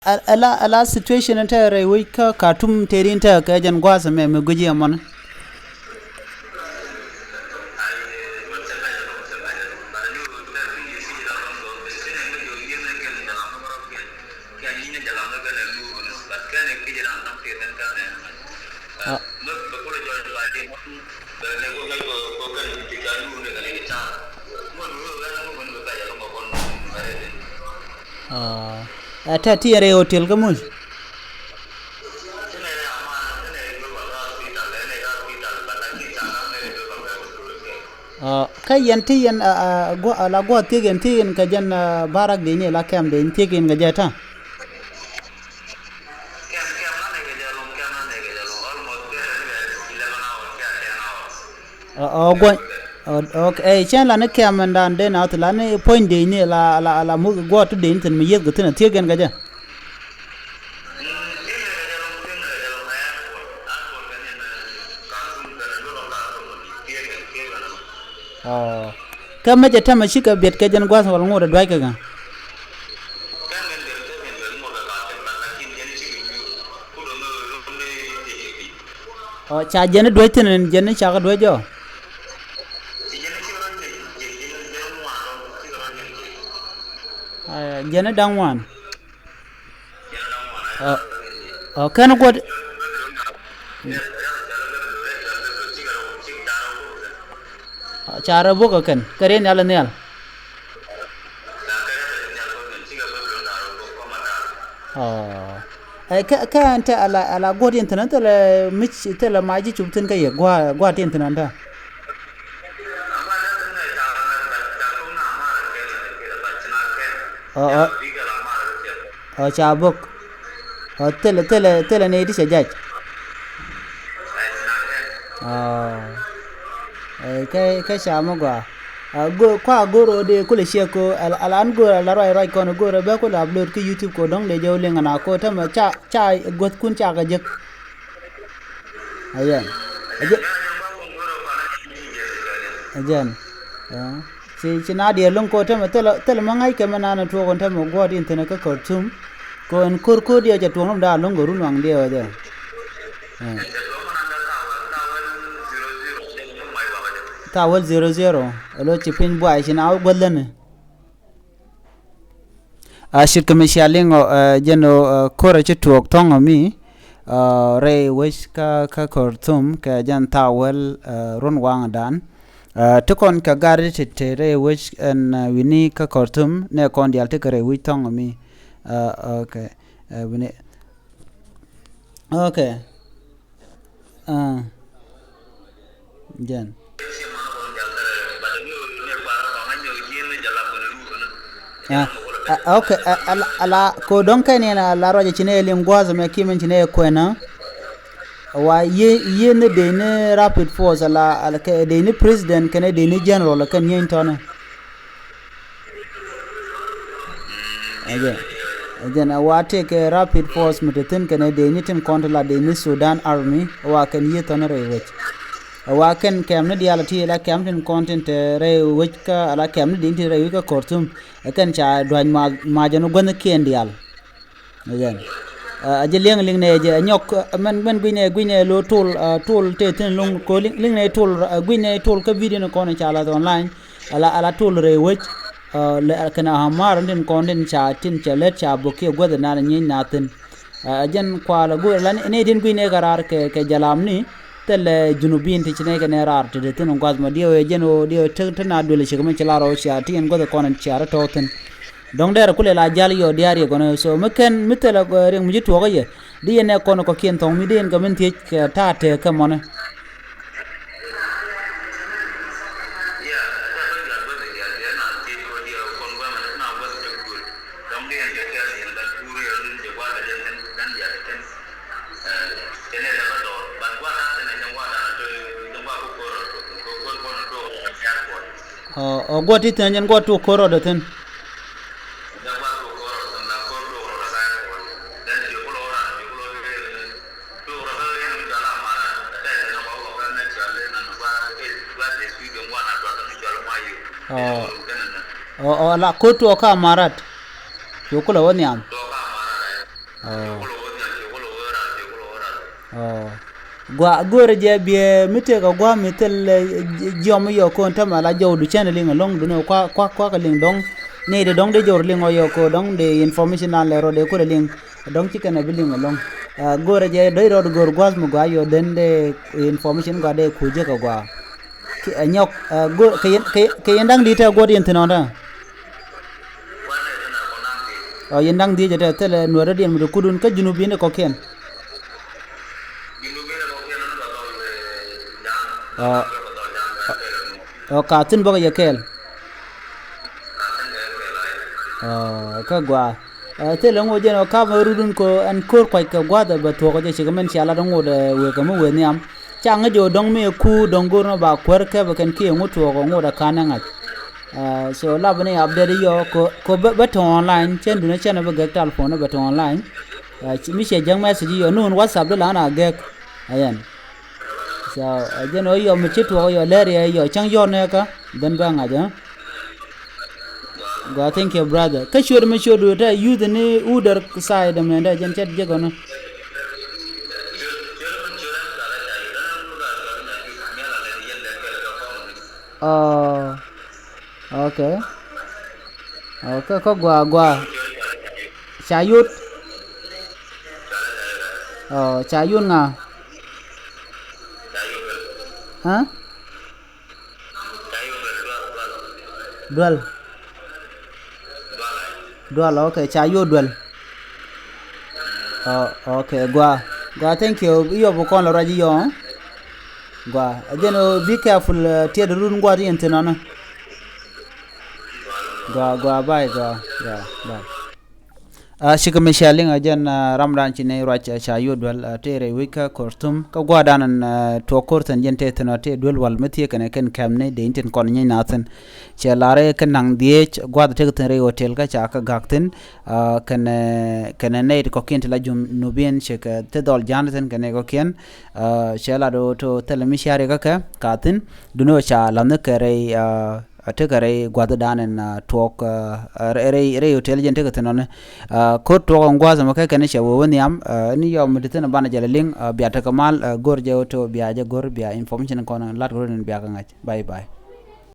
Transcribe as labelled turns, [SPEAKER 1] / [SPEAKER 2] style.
[SPEAKER 1] ala situation enta re we ka Khartoum terin ta ka jan gwasa me guji amon ata tiere hotel kamuj ka yanti yan go ala go tegen tegen ka jan barak de ne la kam de tegen ga jata go okay chen la ne kam ndan de na la ne point de ne la mu go to de tin mi yet ga tin tegen ga ja kama jata mashika bet ka jan gwasa wal ngoda dwai ka ga cha jene dwai tin jene cha ga dwai jo jene dangwan kana god cara boka kan kare ne ala ne al ka anta ala godin tan ta la mich ta la maji chubtin ka ye gwa tin tan ta cha bok tele ne di sajaj cái sao mà go qua goro de kule sheko alan go la roi kono goro be ko upload ke YouTube ko dong de jow lenga na ko tama cha got kun cha ga jek ajan si na de long ko tama tel mangai ke manana to ko tama go din tana ka Khartoum ko en kur dia ja to da long go run wang de wa de tawal 00 alo chipin boy china gollan ashir kamishaling jeno kora chitok tonga mi re wish ka Khartoum ka jan tawal ron wang dan tukon ka gari te re wish en wini ka Khartoum ne kon dial te kare wi tonga mi okay wini okay jan okay ala ko don kai ne na la roje chine lingwaza me kimen chine kwena wa ye ne de ne rapid force ala ke de ne president kene de ne general kan yen tona again wa take rapid force mutatin kene de ne tim control de ne Sudan army wa kan ye tona re wa kan kam ne dialati la kam tin content re wika ala kam ne din re wika Khartoum kan cha dwan ma janu gon ken dial again aje ling ne je nyok man gwine lo tool te tin long ko ling ne tool gwine tool ka video ne ko ne cha la online ala tool re wik la kana hamar din content cha tin cha let cha boke god na nyin natin ajen kwa la go lan ne din gwine garar ke jalam ni tele junubin ti chine ke nerar te tin ngaz ma dio jeno dio tena dole shi kuma chilaro shi ati en godo konan chiara toten dong der kule la jali yo diari gono so meken mitela go reng muji to ye di ne kono ko kien tong mi den gamen ti ke tate ke mona goti tanjen go to koro do ten la koto ka marat yo kula woni am oh oh gwa gore je bie mite ga gwa mitel jom yo ko tama la jow du chen ling long du no kwa ka ling dong ne de dong de jor ling yo ko dong de information na le ro de ko ling dong ci kana biling long gore je doy ro gor gwas mu gwa yo den de information gwa de ku je ka gwa nyok go ke yendang di ta go di entino da o yendang di je te le no radian mu kudun ka junubi ne ko ken o ka tin boga yekel ka gwa te lo ngo je no ka rudun ko an kor kwai ka gwa da ba to ko je chigamen shala dong wo de we ka mu we niam chang jo dong me ku dong gor no ba kwer ke ba ken ki ngo to ko ngo da kana ngat so la bane update yo ko ba to online chen du ne chen ba ga telephone ba to online mi she jang message yo nun whatsapp da la na ga ayan so je no yo mi chitu yo läär yo chang yo ne ka ben ba nga ja go thank you brother ka sure me sure do ta you the ne udar side me da jen chat je go no okay okay ko gwa chayut chayun nga hả dual okay chayo dual okay gwa thank you iyo bu kon la raji yo gwa then be careful tie de run gwa ri entenana gwa bye bye shika mishaling ajan ramran chine racha chayo dwal tere wika khartoum ka gwadanan to kortan jente tanote dwal wal meti kana ken kamne de inten kon nyi nathan chelare kan nang die gwada tegten re hotel ka cha ka gakten kana ne ko kent la jum nubien shika te dol janatan kana ko ken chela do to telemishare ka katin duno cha lamne kare ategare gwada danen talk re hotel jente ka tenone ko to ngwaza maka kana shawo woni am ni yo meditena bana jale ling biata kamal gorje to biaje gor bia information kono lat goren bia ka ngach bye bye